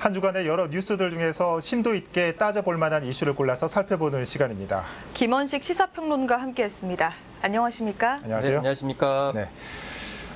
한 주간의 여러 뉴스들 중에서 심도 있게 따져볼 만한 이슈를 골라서 살펴보는 시간입니다. 김원식 시사평론가 함께했습니다. 안녕하십니까? 안녕하세요. 네, 안녕하십니까? 네.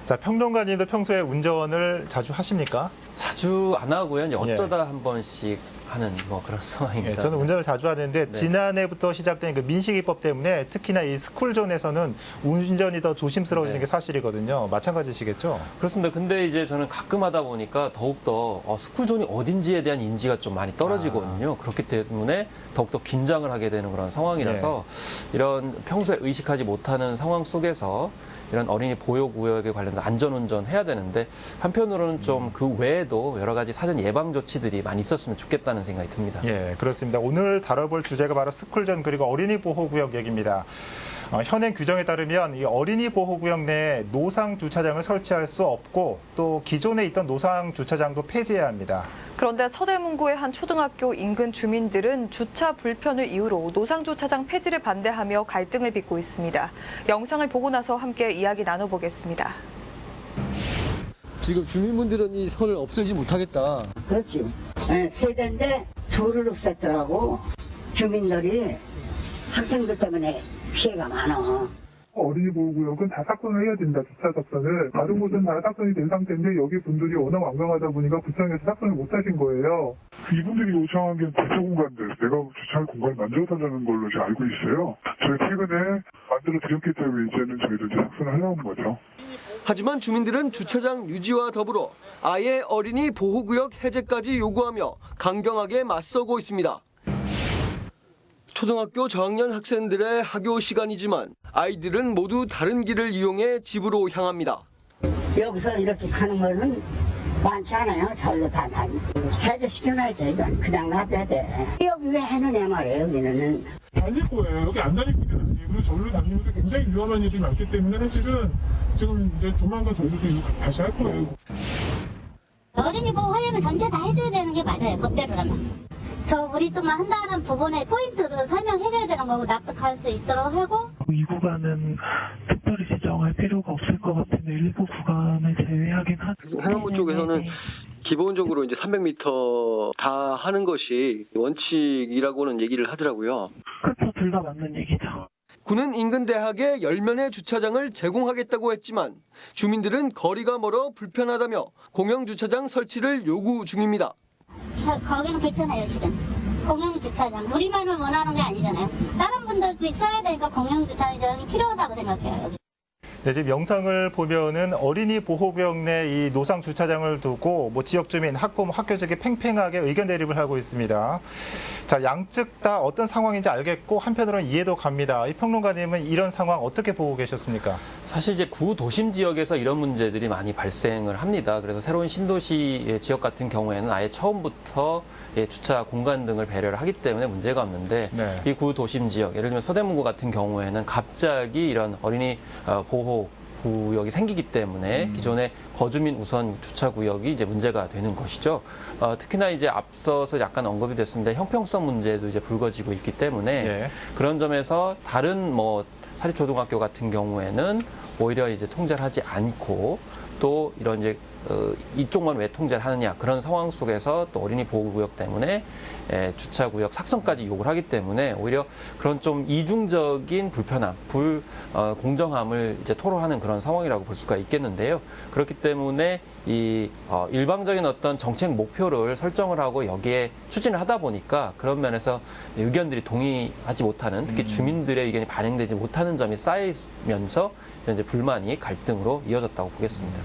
자, 평론가님도 평소에 운전을 자주 하십니까? 자주 안 하고요. 이제 어쩌다 한 번씩 하는 그런 상황입니다. 저는 운전을 자주 하는데 네. 지난해부터 시작된 그 민식이법 때문에 특히나 이 스쿨존에서는 운전이 더 조심스러워지는 네. 게 사실이거든요. 마찬가지시겠죠? 그렇습니다. 근데 이제 저는 가끔 하다 보니까 더욱더 스쿨존이 어딘지에 대한 인지가 좀 많이 떨어지거든요. 그렇기 때문에 더욱더 긴장을 하게 되는 그런 상황이라서 이런 평소에 의식하지 못하는 상황 속에서 이런 어린이 보호구역에 관련된 안전운전 해야 되는데 한편으로는 좀 그 외에도 여러 가지 사전 예방 조치들이 많이 있었으면 좋겠다는 생각이 듭니다. 예, 그렇습니다. 오늘 다뤄볼 주제가 바로 스쿨존 그리고 어린이 보호구역 얘기입니다. 현행 규정에 따르면 이 어린이 보호구역 내에 노상 주차장을 설치할 수 없고 또 기존에 있던 노상 주차장도 폐지해야 합니다. 그런데 서대문구의 한 초등학교 인근 주민들은 주차 불편을 이유로 노상 주차장 폐지를 반대하며 갈등을 빚고 있습니다. 영상을 보고 나서 함께 이야기 나눠보겠습니다. 지금 주민분들은 이 선을 없애지 못하겠다. 그렇지. 네, 세대인데 둘을 없앴더라고. 주민들이 학생들 때문에 피해가 많아. 어린이 보호구역은 다 삭선을 해야 된다, 주차 삭선을. 다른 곳은 다 삭선이 된 상태인데 여기 분들이 워낙 완강하다 보니까 구청에서 삭선을 못 하신 거예요. 이분들이 요청한 게 주차 공간들, 내가 주차할 공간을 만들어달라는 걸로 제가 알고 있어요. 저희 최근에 만들어 드렸기 때문에 이제는 저희도 이제 삭선을 하려는 거죠. 하지만 주민들은 주차장 유지와 더불어 아예 어린이 보호구역 해제까지 요구하며 강경하게 맞서고 있습니다. 초등학교 저학년 학생들의 학교 시간이지만 아이들은 모두 다른 길을 이용해 집으로 향합니다. 여기서 이렇게 가는 거는 많지 않아요. 절로 다 다니지. 해제시켜놔야 돼. 이건 그냥 놔둬야 돼. 여기 왜 해느냐 말이에요. 여기는. 다닐 거예요. 여기 안 다닐 길은 아니고 절로 다니면서 굉장히 위험한 일이 많기 때문에 사실은 지금 이제 조만간 저희도 이거 다시 할 거예요. 어린이 보호하려면 전체 다 해줘야 되는 게 맞아요. 법대로라면. 저 우리 좀만 한다는 부분에 포인트를 설명해줘야 되는 거고 납득할 수 있도록 하고. 이 구간은 특별히 지정할 필요가 없을 것 같은데 일부 구간을 제외하긴 하죠. 해남부 쪽에서는 기본적으로 이제 300m 다 하는 것이 원칙이라고는 얘기를 하더라고요. 그렇죠. 둘 다 맞는 얘기죠. 군은 인근 대학에 10면의 주차장을 제공하겠다고 했지만 주민들은 거리가 멀어 불편하다며 공영 주차장 설치를 요구 중입니다. 거기는 불편해요, 실은. 공영주차장. 우리만을 원하는 게 아니잖아요. 다른 분들도 있어야 되니까 공영주차장이 필요하다고 생각해요, 여기. 네, 지금 영상을 보면은 어린이 보호구역 내 이 노상 주차장을 두고 지역 주민, 학부모, 학교적이 팽팽하게 의견 대립을 하고 있습니다. 자, 양측 다 어떤 상황인지 알겠고 한편으로는 이해도 갑니다. 이 평론가님은 이런 상황 어떻게 보고 계셨습니까? 사실 이제 구도심 지역에서 이런 문제들이 많이 발생을 합니다. 그래서 새로운 신도시 지역 같은 경우에는 아예 처음부터 주차 공간 등을 배려를 하기 때문에 문제가 없는데 네. 이 구도심 지역, 예를 들면 서대문구 같은 경우에는 갑자기 이런 어린이 보호 구역이 생기기 때문에 기존의 거주민 우선 주차 구역이 이제 문제가 되는 것이죠. 특히나 이제 앞서서 약간 언급이 됐었는데 형평성 문제도 이제 불거지고 있기 때문에 그런 점에서 다른 사립초등학교 같은 경우에는 오히려 이제 통제를 하지 않고 또 이런 이제 이쪽만 왜 통제를 하느냐 그런 상황 속에서 또 어린이 보호구역 때문에 주차구역 삭선까지 요구를 하기 때문에 오히려 그런 좀 이중적인 불편함, 공정함을 이제 토로하는 그런 상황이라고 볼 수가 있겠는데요. 그렇기 때문에 이 일방적인 어떤 정책 목표를 설정을 하고 여기에 추진을 하다 보니까 그런 면에서 의견들이 동의하지 못하는 특히 주민들의 의견이 반영되지 못하는 점이 쌓이면서 이런 이제 불만이 갈등으로 이어졌다고 보겠습니다.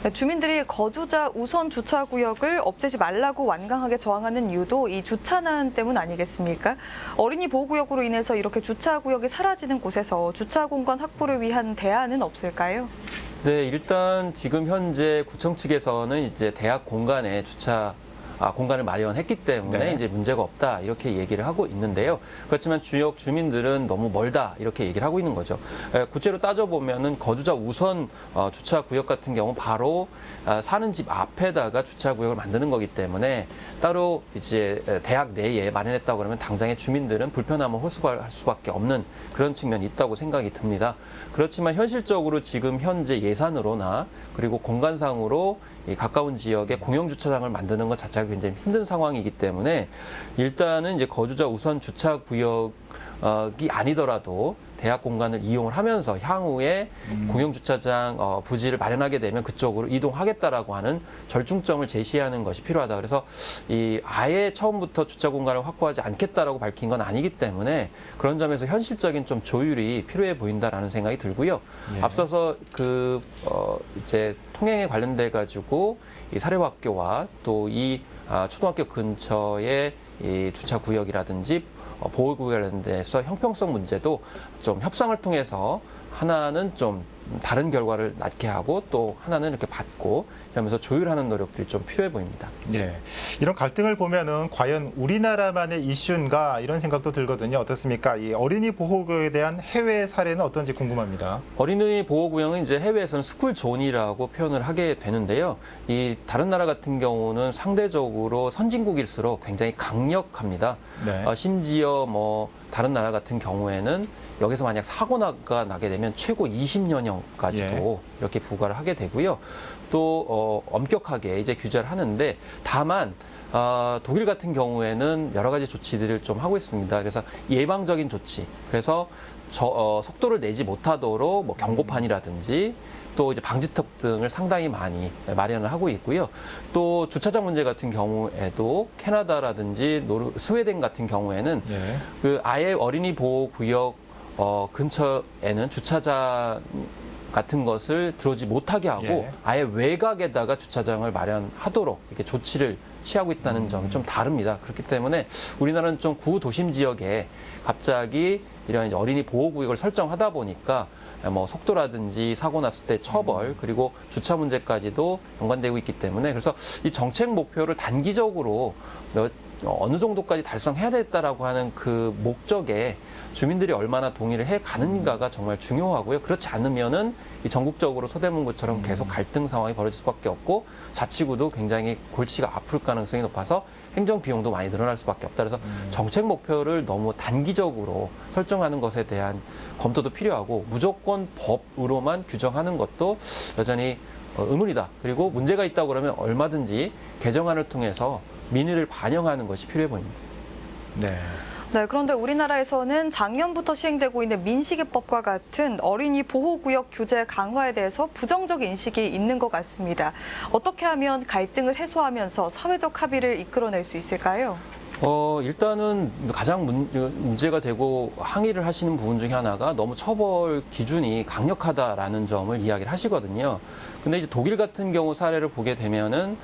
네, 주민들이 거주자 우선 주차구역을 없애지 말라고 완강하게 저항하는 이유도 이 주차난 때문 아니겠습니까? 어린이 보호구역으로 인해서 이렇게 주차구역이 사라지는 곳에서 주차공간 확보를 위한 대안은 없을까요? 네, 일단 지금 현재 구청 측에서는 이제 대학 공간에 공간을 마련했기 때문에 이제 문제가 없다 이렇게 얘기를 하고 있는데요. 그렇지만 지역 주민들은 너무 멀다 이렇게 얘기를 하고 있는 거죠. 구체로 따져보면은 거주자 우선 주차 구역 같은 경우 바로 사는 집 앞에다가 주차 구역을 만드는 거기 때문에 따로 이제 대학 내에 마련했다고 그러면 당장의 주민들은 불편함을 호소할 수밖에 없는 그런 측면이 있다고 생각이 듭니다. 그렇지만 현실적으로 지금 현재 예산으로나 그리고 공간상으로 이 가까운 지역에 공영 주차장을 만드는 것 자체가 굉장히 힘든 상황이기 때문에 일단은 이제 거주자 우선 주차 구역이 아니더라도 대학 공간을 이용을 하면서 향후에 공영 주차장 부지를 마련하게 되면 그쪽으로 이동하겠다라고 하는 절충점을 제시하는 것이 필요하다. 그래서 이 아예 처음부터 주차 공간을 확보하지 않겠다라고 밝힌 건 아니기 때문에 그런 점에서 현실적인 좀 조율이 필요해 보인다라는 생각이 들고요. 예. 앞서서 이제 통행에 관련돼 가지고 이 사립학교와 또 이 초등학교 근처의 이 주차 구역이라든지 보호구역에 관련돼서 형평성 문제도 좀 협상을 통해서 하나는 좀 다른 결과를 낳게 하고 또 하나는 이렇게 받고 이러면서 조율하는 노력들이 좀 필요해 보입니다. 예. 이런 갈등을 보면은 과연 우리나라만의 이슈인가 이런 생각도 들거든요. 어떻습니까? 이 어린이 보호구역에 대한 해외 사례는 어떤지 궁금합니다. 어린이 보호구역은 이제 해외에서는 스쿨존이라고 표현을 하게 되는데요. 이 다른 나라 같은 경우는 상대적으로 선진국일수록 굉장히 강력합니다. 네. 심지어 뭐 다른 나라 같은 경우에는 여기서 만약 사고가 나게 되면 최고 20년형까지도 이렇게 부과를 하게 되고요. 또 엄격하게 이제 규제를 하는데 다만 독일 같은 경우에는 여러 가지 조치들을 좀 하고 있습니다. 그래서 예방적인 조치, 그래서 속도를 내지 못하도록 뭐 경고판이라든지 또 이제 방지턱 등을 상당히 많이 마련을 하고 있고요. 또 주차장 문제 같은 경우에도 캐나다라든지 스웨덴 같은 경우에는 예. 그 아예 어린이 보호 구역 근처에는 주차장 같은 것을 들어오지 못하게 하고 예. 아예 외곽에다가 주차장을 마련하도록 이렇게 조치를 취하고 있다는 점이 좀 다릅니다. 그렇기 때문에 우리나라는 좀 구도심 지역에 갑자기 이런 이제 어린이 보호구역을 설정하다 보니까 뭐 속도라든지 사고 났을 때 처벌 그리고 주차 문제까지도 연관되고 있기 때문에 그래서 이 정책 목표를 단기적으로 어느 정도까지 달성해야 되겠다라고 하는 그 목적에 주민들이 얼마나 동의를 해 가는가가 정말 중요하고요. 그렇지 않으면은 이 전국적으로 서대문구처럼 계속 갈등 상황이 벌어질 수밖에 없고 자치구도 굉장히 골치가 아플 가능성이 높아서 행정 비용도 많이 늘어날 수밖에 없다. 그래서 정책 목표를 너무 단기적으로 설정하는 것에 대한 검토도 필요하고 무조건 법으로만 규정하는 것도 여전히 의문이다. 그리고 문제가 있다고 그러면 얼마든지 개정안을 통해서 민의를 반영하는 것이 필요해 보입니다. 네. 네, 그런데 우리나라에서는 작년부터 시행되고 있는 민식이법과 같은 어린이 보호구역 규제 강화에 대해서 부정적 인식이 있는 것 같습니다. 어떻게 하면 갈등을 해소하면서 사회적 합의를 이끌어낼 수 있을까요? 일단은 가장 문제가 되고 항의를 하시는 부분 중에 하나가 너무 처벌 기준이 강력하다라는 점을 이야기를 하시거든요. 근데 이제 독일 같은 경우 사례를 보게 되면은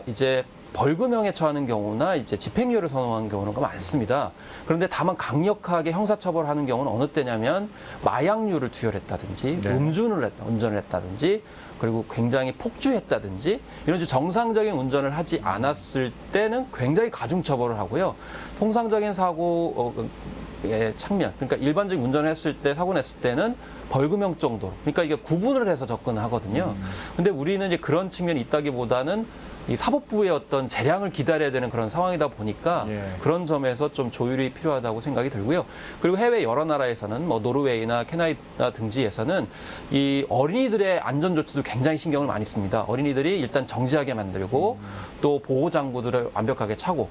이제 벌금형에 처하는 경우나 이제 집행유예를 선언하는 경우가 많습니다. 그런데 다만 강력하게 형사처벌하는 경우는 어느 때냐면 마약류를 투여했다든지 네. 운전을 했다든지 그리고 굉장히 폭주했다든지 이런 정상적인 운전을 하지 않았을 때는 굉장히 가중처벌을 하고요. 통상적인 사고의 측면, 그러니까 일반적인 운전을 했을 때 사고 냈을 때는 벌금형 정도로, 그러니까 이게 구분을 해서 접근하거든요. 근데 우리는 이제 그런 측면이 있다기보다는 이 사법부의 어떤 재량을 기다려야 되는 그런 상황이다 보니까 예. 그런 점에서 좀 조율이 필요하다고 생각이 들고요. 그리고 해외 여러 나라에서는 뭐 노르웨이나 캐나다 등지에서는 이 어린이들의 안전 조치도 굉장히 신경을 많이 씁니다. 어린이들이 일단 정지하게 만들고 또 보호 장구들을 완벽하게 차고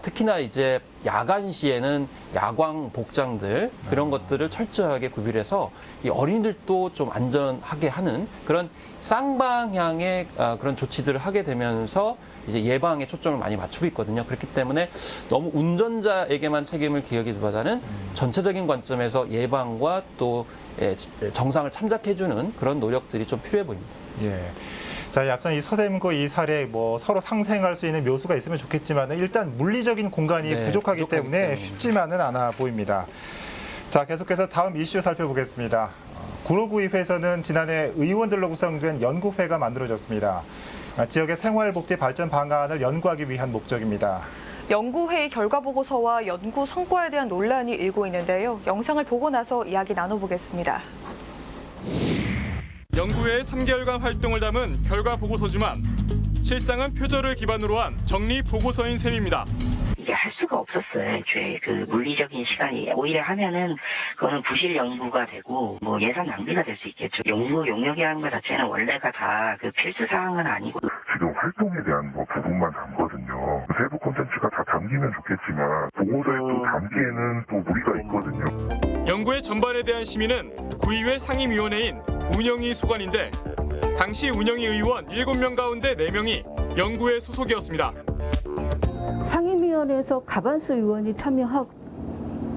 특히나 이제 야간 시에는 야광 복장들 그런 것들을 철저하게 구비해서 이 어린이들도 좀 안전하게 하는 그런 쌍방향의 그런 조치들을 하게 되면서 이제 예방에 초점을 많이 맞추고 있거든요. 그렇기 때문에 너무 운전자에게만 책임을 기울이기보다는 전체적인 관점에서 예방과 또 정상을 참작해주는 그런 노력들이 좀 필요해 보입니다. 예. 자, 앞선 이 서대문구 이 사례 뭐 서로 상생할 수 있는 묘수가 있으면 좋겠지만 일단 물리적인 공간이 네, 부족하기 때문에 때문에. 쉽지만은 않아 보입니다. 자, 계속해서 다음 이슈 살펴보겠습니다. 구로구의회에서는 지난해 의원들로 구성된 연구회가 만들어졌습니다. 지역의 생활복지 발전 방안을 연구하기 위한 목적입니다. 연구회의 결과 보고서와 연구 성과에 대한 논란이 일고 있는데요. 영상을 보고 나서 이야기 나눠보겠습니다. 연구회의 3개월간 활동을 담은 결과 보고서지만 실상은 표절을 기반으로 한 정리 보고서인 셈입니다. 이게 할 수가 없었어요. 애초에 그 물리적인 시간이 오히려 하면은 그거는 부실 연구가 되고 뭐 예산 낭비가 될 수 있겠죠. 연구 용역이라는 것 자체는 원래가 다 그 필수 사항은 아니고 지금 활동에 대한 뭐 부분만 담거든요. 세부 콘텐츠가 다 담기면 좋겠지만 보고서에 또 담기에는 또 무리가 있거든요. 연구의 전반에 대한 심의는 구의회 상임위원회인 운영위 소관인데 당시 운영위 의원 7명 가운데 4명이 연구회 소속이었습니다. 상임위원회에서 과반수 의원이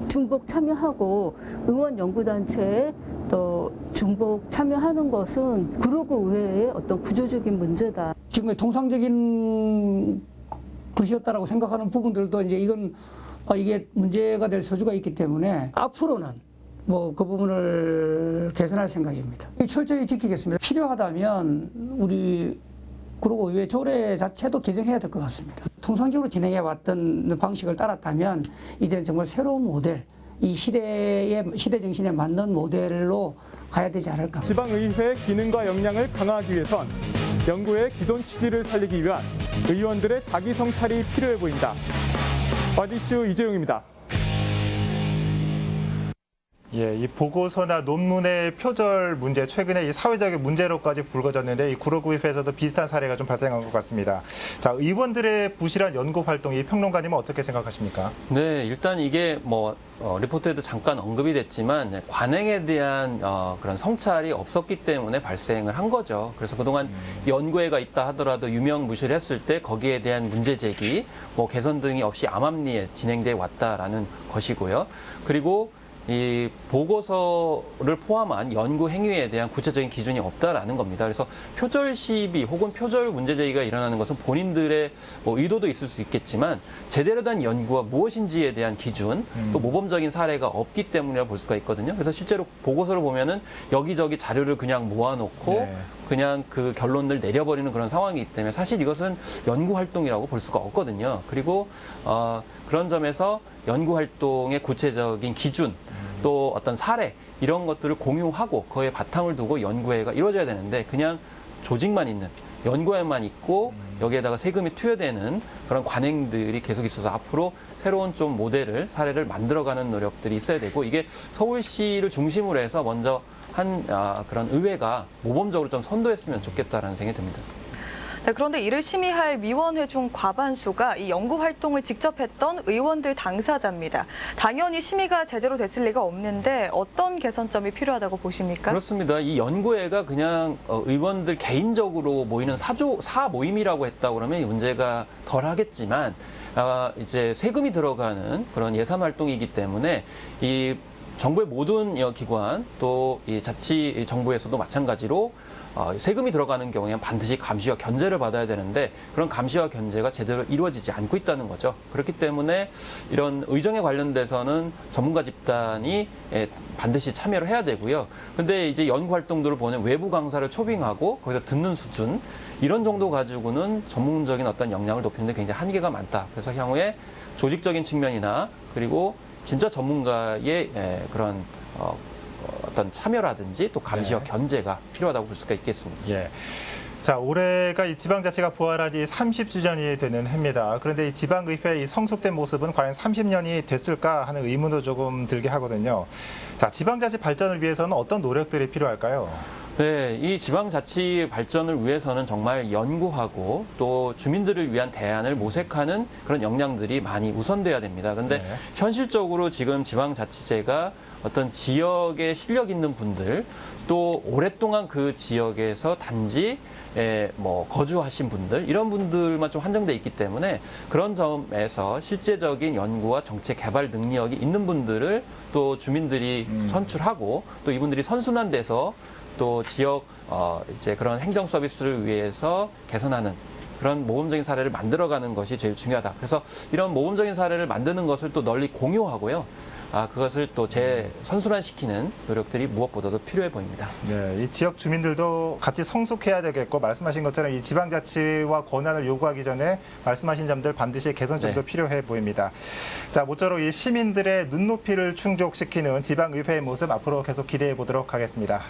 중복 참여하고 의원 연구단체에 또 중복 참여하는 것은 그러고 외에 어떤 구조적인 문제다. 지금 통상적인 것이었다라고 생각하는 부분들도 이제 이게 문제가 될 소지가 있기 때문에 앞으로는 뭐 그 부분을 개선할 생각입니다. 철저히 지키겠습니다. 필요하다면 우리 그리고 의회 조례 자체도 개정해야 될 것 같습니다. 통상적으로 진행해 왔던 방식을 따랐다면 이제는 정말 새로운 모델, 이 시대 정신에 맞는 모델로 가야 되지 않을까. 지방의회의 기능과 역량을 강화하기 위해선 연구의 기존 취지를 살리기 위한 의원들의 자기 성찰이 필요해 보인다. 와디슈 이재용입니다. 예, 이 보고서나 논문의 표절 문제, 최근에 이 사회적인 문제로까지 불거졌는데 이 구로구의회에서도 비슷한 사례가 좀 발생한 것 같습니다. 자, 의원들의 부실한 연구 활동, 이 평론가님은 어떻게 생각하십니까? 네, 일단 이게 뭐 리포트에도 잠깐 언급이 됐지만 관행에 대한 그런 성찰이 없었기 때문에 발생을 한 거죠. 그래서 그동안 연구회가 있다 하더라도 유명무실했을 때 거기에 대한 문제 제기, 뭐 개선 등이 없이 암암리에 진행돼 왔다라는 것이고요. 그리고 이 보고서를 포함한 연구 행위에 대한 구체적인 기준이 없다라는 겁니다. 그래서 표절 시비 혹은 표절 문제 제기가 일어나는 것은 본인들의 뭐 의도도 있을 수 있겠지만 제대로 된 연구가 무엇인지에 대한 기준 또 모범적인 사례가 없기 때문이라 볼 수가 있거든요. 그래서 실제로 보고서를 보면은 여기저기 자료를 그냥 모아놓고 네. 그냥 그 결론을 내려버리는 그런 상황이기 때문에 사실 이것은 연구 활동이라고 볼 수가 없거든요. 그리고 그런 점에서 연구 활동의 구체적인 기준 또 어떤 사례 이런 것들을 공유하고 그에 바탕을 두고 연구회가 이루어져야 되는데 그냥 조직만 있는 연구회만 있고 여기에다가 세금이 투여되는 그런 관행들이 계속 있어서 앞으로 새로운 좀 모델을 사례를 만들어가는 노력들이 있어야 되고 이게 서울시를 중심으로 해서 먼저 한 그런 의회가 모범적으로 좀 선도했으면 좋겠다라는 생각이 듭니다. 네, 그런데 이를 심의할 위원회 중 과반수가 이 연구 활동을 직접 했던 의원들 당사자입니다. 당연히 심의가 제대로 됐을 리가 없는데 어떤 개선점이 필요하다고 보십니까? 그렇습니다. 이 연구회가 그냥 의원들 개인적으로 모이는 사 모임이라고 했다고 그러면 이 문제가 덜 하겠지만 이제 세금이 들어가는 그런 예산 활동이기 때문에 이 정부의 모든 기관 또 이 자치 정부에서도 마찬가지로 세금이 들어가는 경우에는 반드시 감시와 견제를 받아야 되는데 그런 감시와 견제가 제대로 이루어지지 않고 있다는 거죠. 그렇기 때문에 이런 의정에 관련돼서는 전문가 집단이 반드시 참여를 해야 되고요. 근데 이제 연구 활동들을 보면 외부 강사를 초빙하고 거기서 듣는 수준 이런 정도 가지고는 전문적인 어떤 역량을 높이는 데 굉장히 한계가 많다. 그래서 향후에 조직적인 측면이나 그리고 진짜 전문가의 그런 어떤 참여라든지 또 감시와 네. 견제가 필요하다고 볼 수가 있겠습니다. 예. 자, 올해가 이 지방자치가 부활한 지 30주년이 되는 해입니다. 그런데 이 지방의회의 이 성숙된 모습은 과연 30년이 됐을까 하는 의문도 조금 들게 하거든요. 자, 지방자치 발전을 위해서는 어떤 노력들이 필요할까요? 네, 이 지방자치 발전을 위해서는 정말 연구하고 또 주민들을 위한 대안을 모색하는 그런 역량들이 많이 우선돼야 됩니다. 그런데 네. 현실적으로 지금 지방자치제가 어떤 지역에 실력 있는 분들 또 오랫동안 그 지역에서 단지 뭐 거주하신 분들 이런 분들만 좀 한정돼 있기 때문에 그런 점에서 실제적인 연구와 정책 개발 능력이 있는 분들을 또 주민들이 선출하고 또 이분들이 선순환 돼서 또 지역 이제 그런 행정 서비스를 위해서 개선하는 그런 모범적인 사례를 만들어가는 것이 제일 중요하다. 그래서 이런 모범적인 사례를 만드는 것을 또 널리 공유하고요. 그것을 또 재선순환시키는 노력들이 무엇보다도 필요해 보입니다. 네, 이 지역 주민들도 같이 성숙해야 되겠고 말씀하신 것처럼 이 지방자치와 권한을 요구하기 전에 말씀하신 점들 반드시 개선점도 네. 필요해 보입니다. 자, 모쪼록 이 시민들의 눈높이를 충족시키는 지방의회의 모습 앞으로 계속 기대해 보도록 하겠습니다.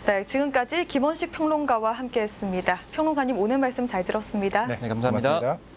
네, 지금까지 김원식 평론가와 함께했습니다. 평론가님 오늘 말씀 잘 들었습니다. 네, 감사합니다. 고맙습니다.